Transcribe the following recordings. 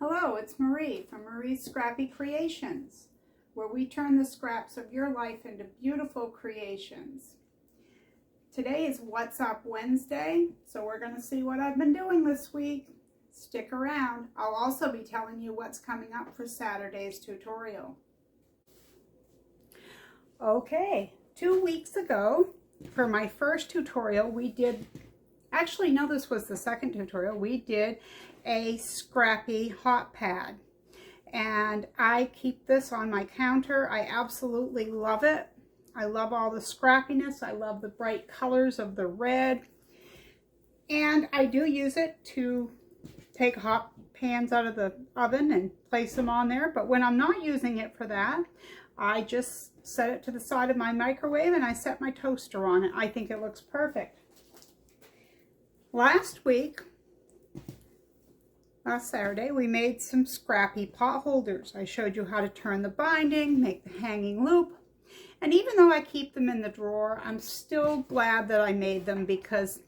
Hello, it's Marie from Marie's Scrappy Creations, where we turn the scraps of your life into beautiful creations. Today is What's Up Wednesday, so we're going to see what I've been doing this week. Stick around. I'll also be telling you what's coming up for Saturday's tutorial. Okay, 2 weeks ago, for my first tutorial, this was the second tutorial, we did a Scrappy hot pad. And I keep this on my counter. I absolutely love it. I love all the scrappiness. I love the bright colors of the red. And I do use it to take hot pans out of the oven and place them on there. But when I'm not using it for that, I just set it to the side of my microwave and I set my toaster on it. I think it looks perfect. Last Saturday, we made some Scrappy pot holders. I showed you how to turn the binding, make the hanging loop. And even though I keep them in the drawer, I'm still glad that I made them, because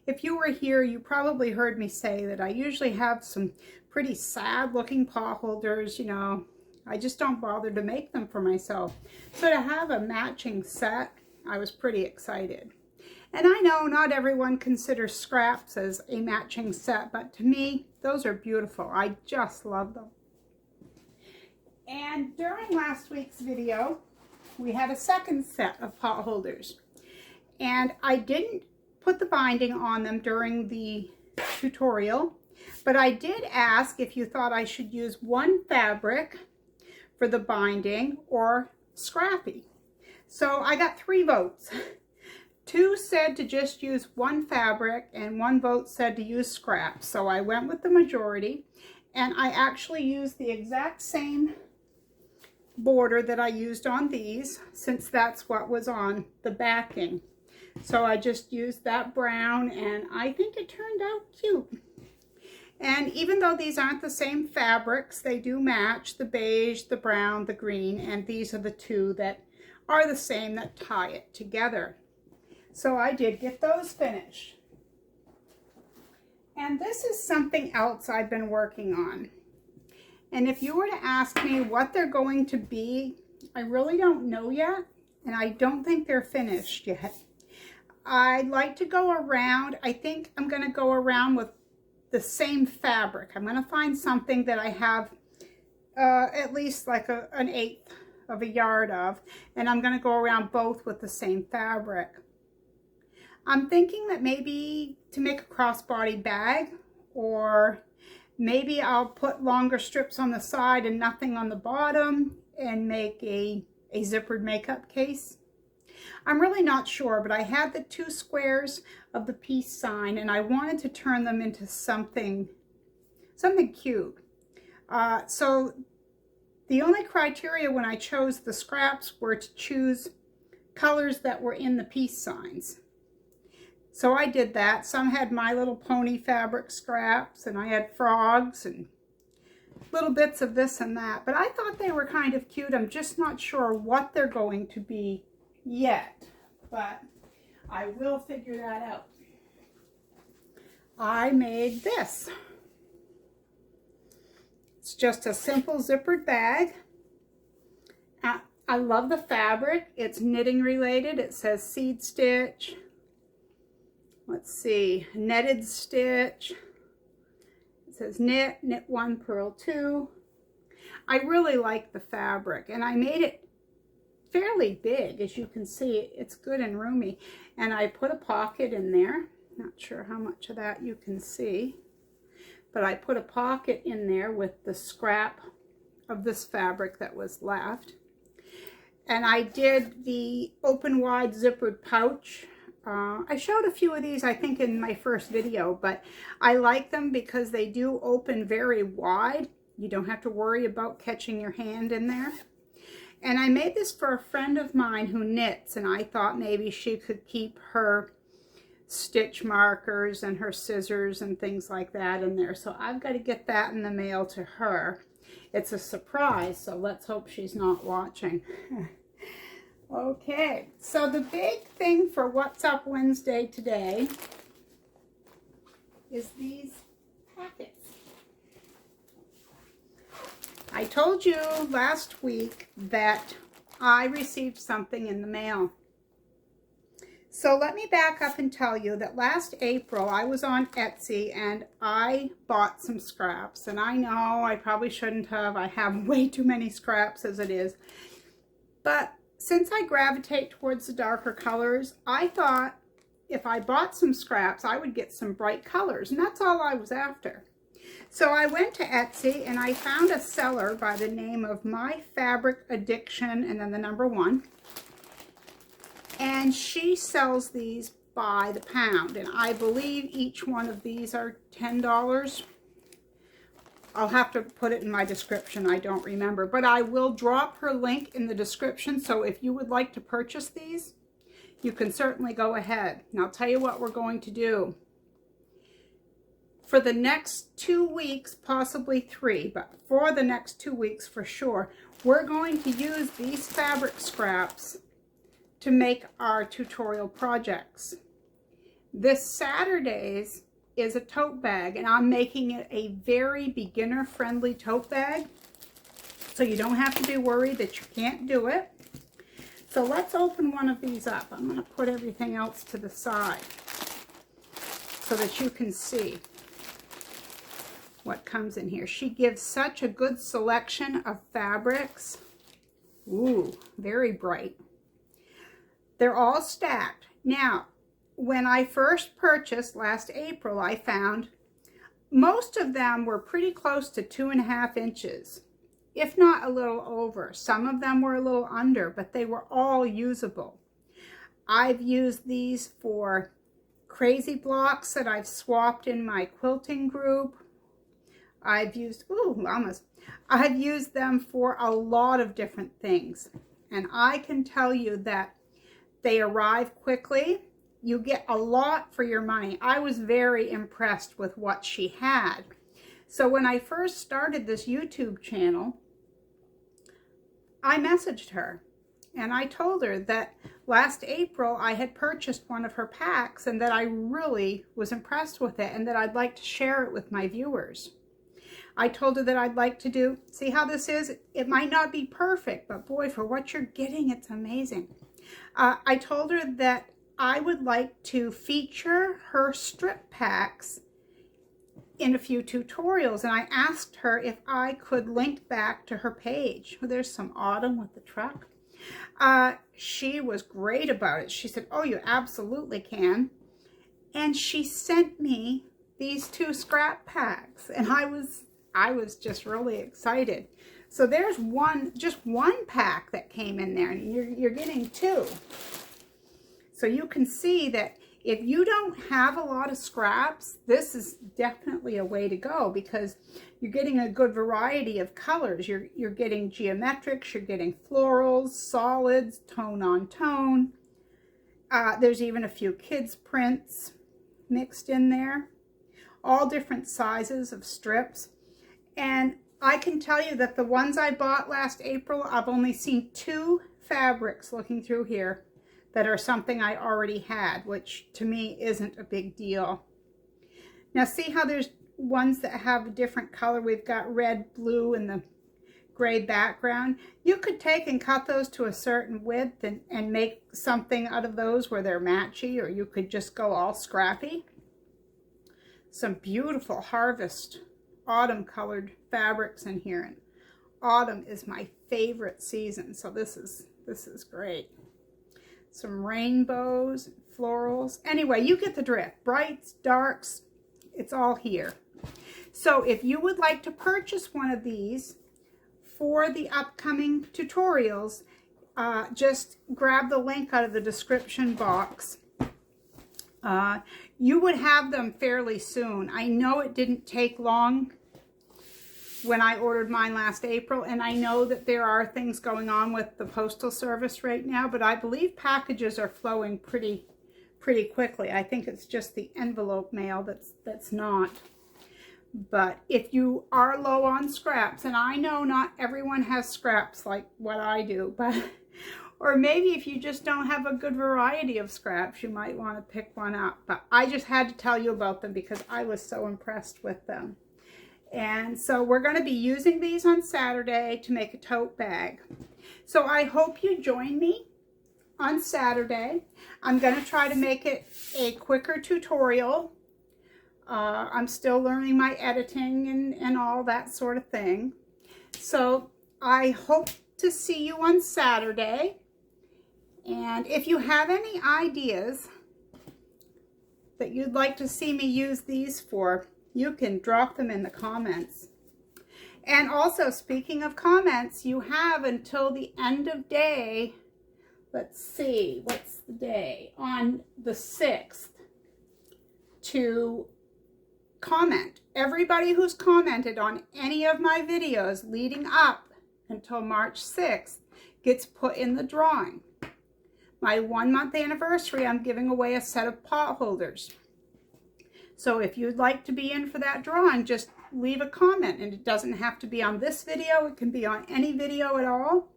if you were here, you probably heard me say that I usually have some pretty sad looking pot holders. You know, I just don't bother to make them for myself. So to have a matching set, I was pretty excited. And I know not everyone considers scraps as a matching set, but to me, those are beautiful. I just love them. And during last week's video, we had a second set of pot holders. And I didn't put the binding on them during the tutorial, but I did ask if you thought I should use one fabric for the binding or Scrappy. So I got 3 votes. 2 said to just use one fabric and 1 vote said to use scraps. So I went with the majority, and I actually used the exact same border that I used on these, since that's what was on the backing. So I just used that brown, and I think it turned out cute. And even though these aren't the same fabrics, they do match: the beige, the brown, the green, and these are the 2 that are the same that tie it together. So I did get those finished. And this is something else I've been working on. And if you were to ask me what they're going to be, I really don't know yet. And I don't think they're finished yet. I'd like to go around. I think I'm going to go around with the same fabric. I'm going to find something that I have at least like an 1/8 of a yard of. And I'm going to go around both with the same fabric. I'm thinking that maybe to make a crossbody bag, or maybe I'll put longer strips on the side and nothing on the bottom and make a zippered makeup case. I'm really not sure, but I had the 2 squares of the peace sign and I wanted to turn them into something cute. So the only criteria when I chose the scraps were to choose colors that were in the peace signs. So I did that. Some had My Little Pony fabric scraps, and I had frogs and little bits of this and that. But I thought they were kind of cute. I'm just not sure what they're going to be yet, but I will figure that out. I made this. It's just a simple zippered bag. I love the fabric. It's knitting related. It says seed stitch. Let's see, netted stitch. It says knit 1, purl 2. I really like the fabric, and I made it fairly big. As you can see, it's good and roomy. And I put a pocket in there. Not sure how much of that you can see, but I put a pocket in there with the scrap of this fabric that was left. And I did the open wide zippered pouch. I showed a few of these, I think, in my first video, but I like them because they do open very wide. You don't have to worry about catching your hand in there. And I made this for a friend of mine who knits, and I thought maybe she could keep her stitch markers and her scissors and things like that in there. So I've got to get that in the mail to her. It's a surprise, so let's hope she's not watching. Okay, so the big thing for What's Up Wednesday today is these packets. I told you last week that I received something in the mail. So let me back up and tell you that last April I was on Etsy and I bought some scraps. And I know I probably shouldn't have. I have way too many scraps as it is. But since I gravitate towards the darker colors, I thought if I bought some scraps, I would get some bright colors. And that's all I was after. So I went to Etsy and I found a seller by the name of My Fabric Addiction and then the number 1. And she sells these by the pound. And I believe each one of these are $10. I'll have to put it in my description. I don't remember. But I will drop her link in the description. So if you would like to purchase these, you can certainly go ahead. And I'll tell you what we're going to do. For the next 2 weeks, possibly 3, but for the next 2 weeks for sure, we're going to use these fabric scraps to make our tutorial projects. This Saturday's is a tote bag, and I'm making it a very beginner-friendly tote bag, so you don't have to be worried that you can't do it. So let's open one of these up. I'm going to put everything else to the side so that you can see what comes in here. She gives such a good selection of fabrics. Ooh, very bright. They're all stacked. Now, when I first purchased last April, I found most of them were pretty close to 2.5 inches, if not a little over. Some of them were a little under, but they were all usable. I've used these for crazy blocks that I've swapped in my quilting group. I've used, I've used them for a lot of different things. And I can tell you that they arrive quickly. You get a lot for your money. I was very impressed with what she had. So when I first started this YouTube channel, I messaged her and I told her that last April I had purchased one of her packs and that I really was impressed with it and that I'd like to share it with my viewers. I told her that I'd like to do, see how this is? It might not be perfect, but boy, for what you're getting, it's amazing. I told her that I would like to feature her strip packs in a few tutorials, and I asked her if I could link back to her page. Well, there's some autumn with the truck. She was great about it. She said, oh, you absolutely can. And she sent me these 2 scrap packs, and I was just really excited. So there's just one pack that came in there, and you're getting 2. So you can see that if you don't have a lot of scraps, this is definitely a way to go because you're getting a good variety of colors. You're getting geometrics, you're getting florals, solids, tone on tone. There's even a few kids prints mixed in there. All different sizes of strips. And I can tell you that the ones I bought last April, I've only seen 2 fabrics looking through here that are something I already had, which to me isn't a big deal. Now see how there's ones that have a different color? We've got red, blue, and the gray background. You could take and cut those to a certain width and make something out of those where they're matchy, or you could just go all scrappy. Some beautiful harvest autumn colored fabrics in here, and autumn is my favorite season, so this is great. Some rainbows, florals. Anyway, you get the drift. Brights, darks, it's all here. So if you would like to purchase one of these for the upcoming tutorials, just grab the link out of the description box. You would have them fairly soon. I know it didn't take long when I ordered mine last April, and I know that there are things going on with the postal service right now, but I believe packages are flowing pretty quickly. I think it's just the envelope mail that's not. But if you are low on scraps, and I know not everyone has scraps like what I do, but or maybe if you just don't have a good variety of scraps, you might want to pick one up. But I just had to tell you about them because I was so impressed with them. And so we're going to be using these on Saturday to make a tote bag. So I hope you join me on Saturday. I'm going to try to make it a quicker tutorial. I'm still learning my editing and all that sort of thing. So I hope to see you on Saturday. And if you have any ideas that you'd like to see me use these for, you can drop them in the comments. And also, speaking of comments, you have until the end of day, let's see, what's the day? On the 6th to comment. Everybody who's commented on any of my videos leading up until March 6th gets put in the drawing. My 1-month anniversary, I'm giving away a set of pot holders. So if you'd like to be in for that drawing, just leave a comment. And it doesn't have to be on this video. It can be on any video at all.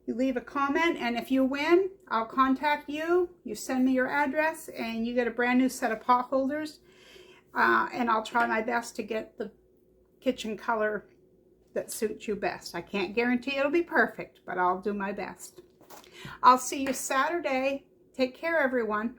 You leave a comment, and if you win, I'll contact you. You send me your address, and you get a brand new set of pot holders. And I'll try my best to get the kitchen color that suits you best. I can't guarantee it'll be perfect, but I'll do my best. I'll see you Saturday. Take care, everyone.